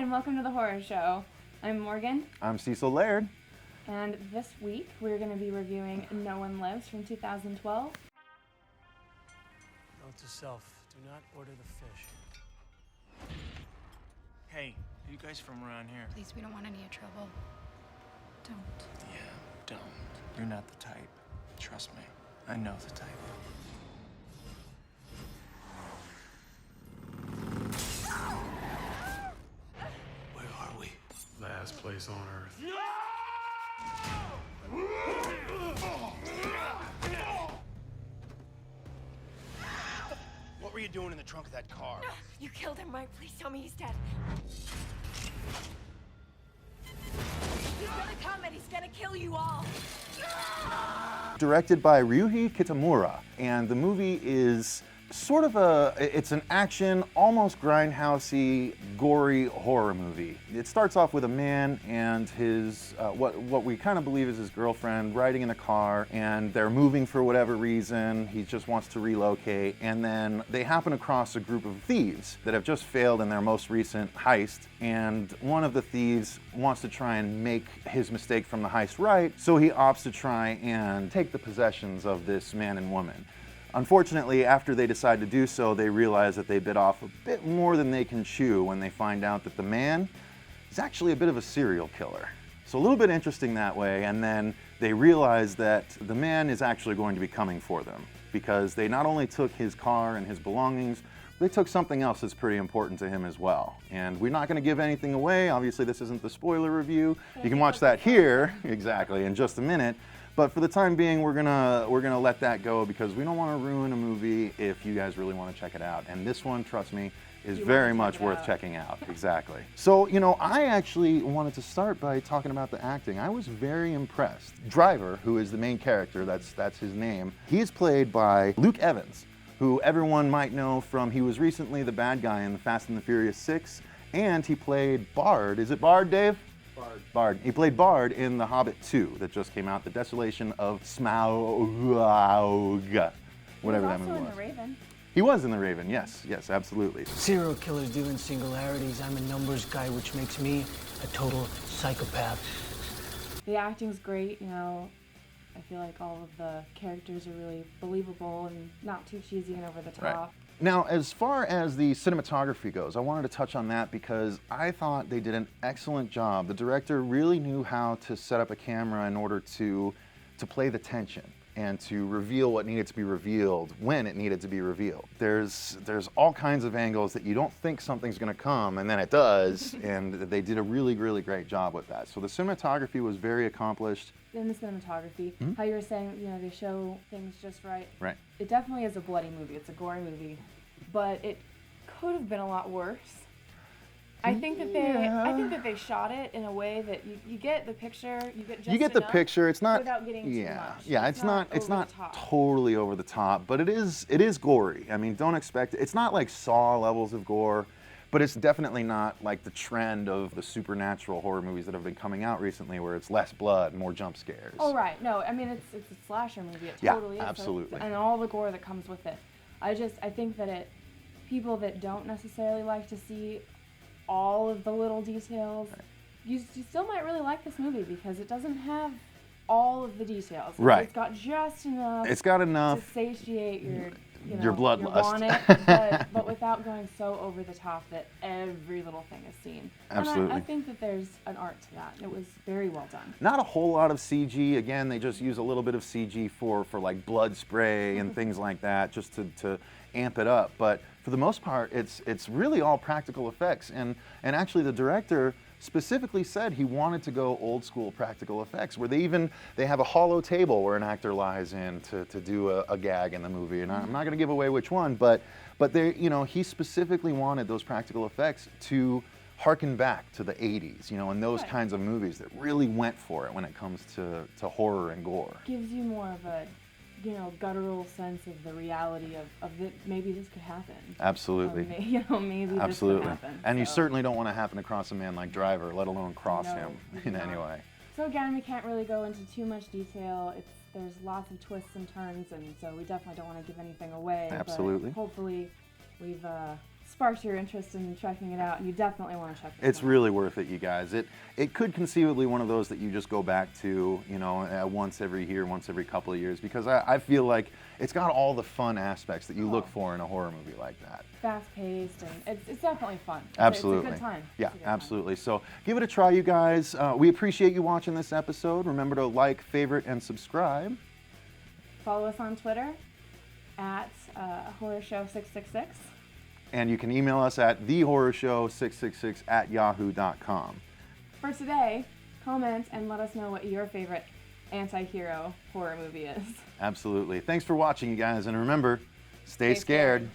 and welcome to the horror show. I'm Morgan. I'm Cecil Laird. And this week we're going to be reviewing No One Lives from 2012. Note to self, do not order the fish. Hey, are you guys from around here? Please, we don't want any trouble. Don't. Yeah, don't. You're not the type. Trust me, I know the type. Where are we? Last place on Earth. What were you doing in the trunk of that car? No, you killed him, right? Please tell me he's dead. He's gonna come and he's gonna kill you all. Directed by Ryuhei Kitamura, and the movie is sort of it's an action, almost grindhousey, gory horror movie. It starts off with a man and his, what we kind of believe is his girlfriend riding in a car, and they're moving for whatever reason. He just wants to relocate, and then they happen across a group of thieves that have just failed in their most recent heist, and one of the thieves wants to try and make his mistake from the heist right, so he opts to try and take the possessions of this man and woman. Unfortunately, after they decide to do so, they realize that they bit off a bit more than they can chew when they find out that the man is actually a bit of a serial killer. So a little bit interesting that way, and then they realize that the man is actually going to be coming for them because they not only took his car and his belongings, they took something else that's pretty important to him as well. And we're not going to give anything away. Obviously, this isn't the spoiler review. You can watch that here, exactly, in just a minute. But for the time being, we're gonna let that go because we don't want to ruin a movie if you guys really want to check it out. And this one, trust me, is very much worth checking out. Exactly. So, you know, I actually wanted to start by talking about the acting. I was very impressed. Driver, who is the main character, that's his name, he is played by Luke Evans, who everyone might know from, he was recently the bad guy in the Fast and the Furious 6, and he played Bard. Is it Bard, Dave? Bard. He played Bard in The Hobbit 2 that just came out, The Desolation of Smaug, whatever that movie was. He was also in The Raven. He was in The Raven, yes, absolutely. Serial killers deal in singularities. I'm a numbers guy, which makes me a total psychopath. The acting's great, you know. I feel like all of the characters are really believable and not too cheesy and over the top. Right. Now, as far as the cinematography goes, I wanted to touch on that because I thought they did an excellent job. The director really knew how to set up a camera in order to play the tension and to reveal what needed to be revealed when it needed to be revealed. There's all kinds of angles that you don't think something's going to come, and then it does, and they did a really, really great job with that. So the cinematography was very accomplished. In the cinematography, how you were saying, you know, they show things just right. Right. It definitely is a bloody movie. It's a gory movie, but it could have been a lot worse. I think that they shot it in a way that you get the picture, you get just the enough picture. It's not without getting too much. Yeah, it's not top. totally over the top, but it is gory. I mean, don't expect it's not like Saw levels of gore. But it's definitely not like the trend of the supernatural horror movies that have been coming out recently where it's less blood, more jump scares. Oh, right. No, I mean, it's a slasher movie. It totally is. Absolutely. And all the gore that comes with it. I think that people that don't necessarily like to see all of the little details, right. you still might really like this movie because it doesn't have all of the details. Right. It's got just enough. It's got enough to satiate your your bloodlust, but without going so over the top that every little thing is seen. Absolutely. And I think that there's an art to that. It was very well done. Not a whole lot of CG. Again, they just use a little bit of CG for like blood spray and things like that, just to amp it up. But for the most part, it's really all practical effects. And actually, the director specifically said he wanted to go old school practical effects, where they have a hollow table where an actor lies in to do a gag in the movie, and I'm not going to give away which one, but they, you know, he specifically wanted those practical effects to harken back to the 80s, you know, and those kinds of movies that really went for it when it comes to horror and gore. Gives you more of a, you know, guttural sense of the reality of that maybe this could happen. Absolutely. Maybe this could happen. And you certainly don't want to happen across a man like Driver, let alone cross him in any way. So again, we can't really go into too much detail. There's lots of twists and turns, and so we definitely don't want to give anything away. Absolutely. But hopefully we've sparked your interest in checking it out, and you definitely want to check it out. It's really worth it, you guys. It could conceivably one of those that you just go back to, you know, once every year, once every couple of years, because I feel like it's got all the fun aspects that you look for in a horror movie like that. Fast-paced, and it's definitely fun. Absolutely. It's a good time. Yeah, It's a good time. absolutely. So give it a try, you guys. We appreciate you watching this episode. Remember to like, favorite, and subscribe. Follow us on Twitter at HorrorShow666. And you can email us at thehorrorshow666@yahoo.com. For today, comment and let us know what your favorite anti-hero horror movie is. Absolutely. Thanks for watching, you guys. And remember, stay scared.